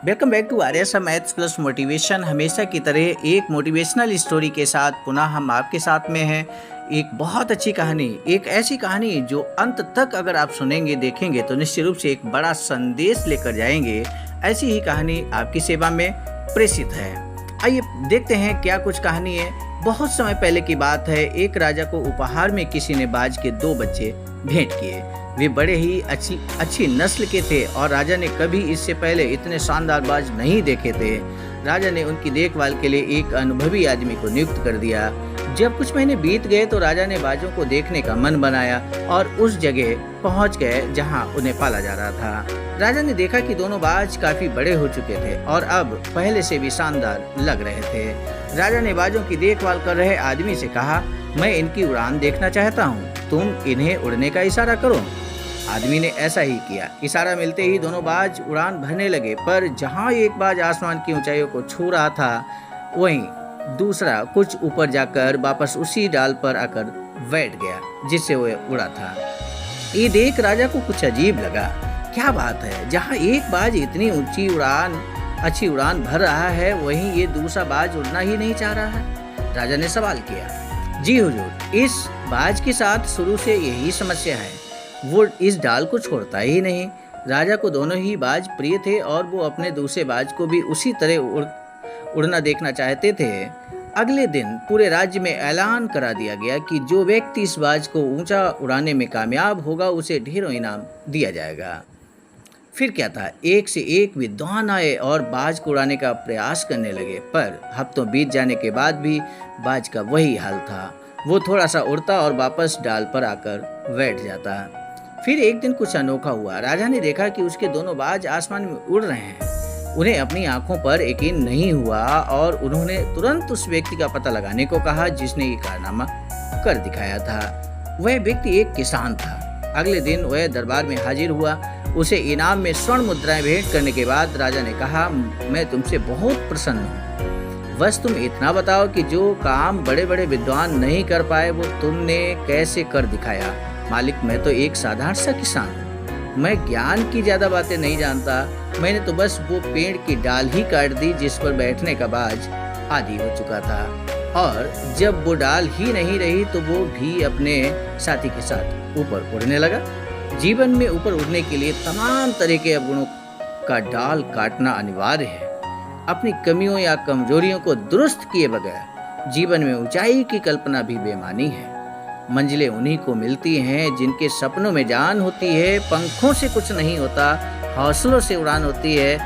Welcome back to Aryasa maths plus motivation. हमेशा की तरह एक मोटिवेशनल स्टोरी के साथ पुनः हम आपके साथ में हैं। एक बहुत अच्छी कहानी, एक ऐसी कहानी जो अंत तक अगर आप सुनेंगे देखेंगे तो निश्चित रूप से एक बड़ा संदेश लेकर जाएंगे। ऐसी ही कहानी आपकी सेवा में प्रेषित है। आइए देखते हैं क्या कुछ कहानी है। बहुत समय पहले की बात है। एक राजा को उपहार में किसी ने बाज के 2 बच्चे भेंट किए। वे बड़े ही अच्छी नस्ल के थे और राजा ने कभी इससे पहले इतने शानदार बाज नहीं देखे थे। राजा ने उनकी देखभाल के लिए एक अनुभवी आदमी को नियुक्त कर दिया। जब कुछ महीने बीत गए तो राजा ने बाजों को देखने का मन बनाया और उस जगह पहुंच गए जहां उन्हें पाला जा रहा था। राजा ने देखा कि दोनों बाज काफी बड़े हो चुके थे और अब पहले से भी शानदार लग रहे थे। राजा ने बाजों की देखभाल कर रहे आदमी से कहा, मैं इनकी उड़ान देखना चाहता हूँ, तुम इन्हें उड़ने का इशारा करो। आदमी ने ऐसा ही किया। इशारा मिलते ही दोनों बाज उड़ान भरने लगे, पर जहाँ एक बाज आसमान की ऊंचाइयों को छू रहा था वहीं दूसरा कुछ ऊपर जाकर वापस उसी डाल पर आकर बैठ गया जिससे वह उड़ा था। ये देख राजा को कुछ अजीब लगा। क्या बात है, जहाँ एक बाज इतनी अच्छी उड़ान भर रहा है वहीं ये दूसरा बाज उड़ना ही नहीं चाह रहा है। राजा ने सवाल किया, जी हुजूर, इस बाज के साथ शुरू से यही समस्या है, वो इस डाल को छोड़ता ही नहीं। राजा को दोनों ही बाज प्रिय थे और वो अपने दूसरे बाज को भी उसी तरह उड़ना देखना चाहते थे। अगले दिन पूरे राज्य में ऐलान करा दिया गया कि जो व्यक्ति इस बाज को ऊंचा उड़ाने में कामयाब होगा उसे ढेरों इनाम दिया जाएगा। फिर क्या था, एक से एक विद्वान आए और बाज को उड़ाने का प्रयास करने लगे, पर हफ्तों बीत जाने के बाद भी बाज का वही हाल था। वो थोड़ा सा उड़ता और वापस डाल पर आकर बैठ जाता। फिर एक दिन कुछ अनोखा हुआ। राजा ने देखा कि उसके दोनों बाज आसमान में उड़ रहे हैं। उन्हें अपनी आंखों पर यकीन नहीं हुआ और उन्होंने तुरंत उस व्यक्ति का पता लगाने को कहा जिसने ये कारनामा कर दिखाया था। वह व्यक्ति एक किसान था। अगले दिन वह दरबार में हाजिर हुआ। उसे इनाम में स्वर्ण मुद्राएं भेंट करने के बाद राजा ने कहा, मैं तुमसे बहुत प्रसन्न हूँ। बस तुम इतना बताओ कि जो काम बड़े बड़े विद्वान नहीं कर पाए वो तुमने कैसे कर दिखाया। मालिक, मैं तो एक साधारण सा किसान हूँ। मैं ज्ञान की ज्यादा बातें नहीं जानता। मैंने तो बस वो पेड़ की डाल ही काट दी जिस पर बैठने का बाज आदी हो चुका था, और जब वो डाल ही नहीं रही तो वो भी अपने साथी के साथ ऊपर उड़ने लगा। जीवन में ऊपर उड़ने के लिए तमाम तरह के अवगुणों का डाल काटना अनिवार्य है। अपनी कमियों या कमजोरियों को दुरुस्त किए बगैर जीवन में ऊंचाई की कल्पना भी बेमानी है। मंजिलें उन्हीं को मिलती हैं जिनके सपनों में जान होती है। पंखों से कुछ नहीं होता, हौसलों से उड़ान होती है।